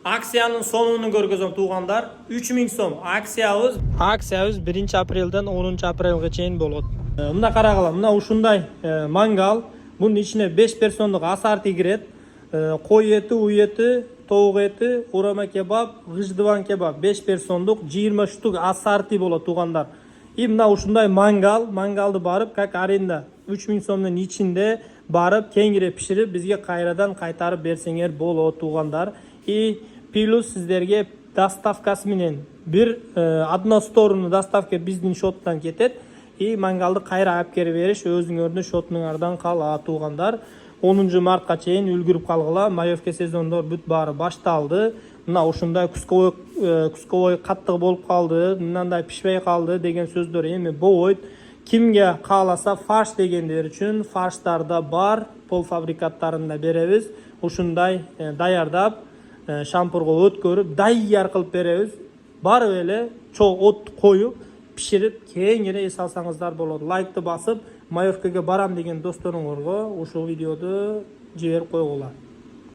Aksiyanın sonunu görgözüm tuğanlar. 3000 so'm aksiyamiz 1 apreldan 10 aprelga çeyin bo'ladi. Bunda qarag'alar, bunda ушундай mangal. Bunun içine 5 personluk asarti giret. Qo'y eti, uy eti, tovuq eti, urama kebab, g'ijdivan kebab 5 personluk 20 shtuk asarti bo'ladi tuğanlar. Bunda ушундай mangalды barib, как arenda 3000 so'mning içinde barib, kengire pishirib, bizga qayradan qaytarib bersenger bo'ladi tuğanlar. Plus sizlerge dastavkası menen bir одна сторону dastavka bizdin shotdan ketet. Mangalды qayra alып келип бериш өзүңөрдүн шотуңардан калат тугандар. 10 мартка чейин үлгүрүп калгыла. Маевка сезондор бүт баары башталды. Мына ушундай кусковой каттык болуп калды, мындай пишпей калды деген сөздөр эми болбойт. Kimге кааласа фарш дегендер үчүн фарштарда бар, полуфабрикаттарында беребиз. Ушундай даярдап шампурга өткөрүп, даяр кылып беребиз. Барып эле чоң от коюп, pişirip kengire es alsаңыздар болот. Лайкты басып, Маевкага барам деген досторуңорго ушул видеоду жиберип койгула.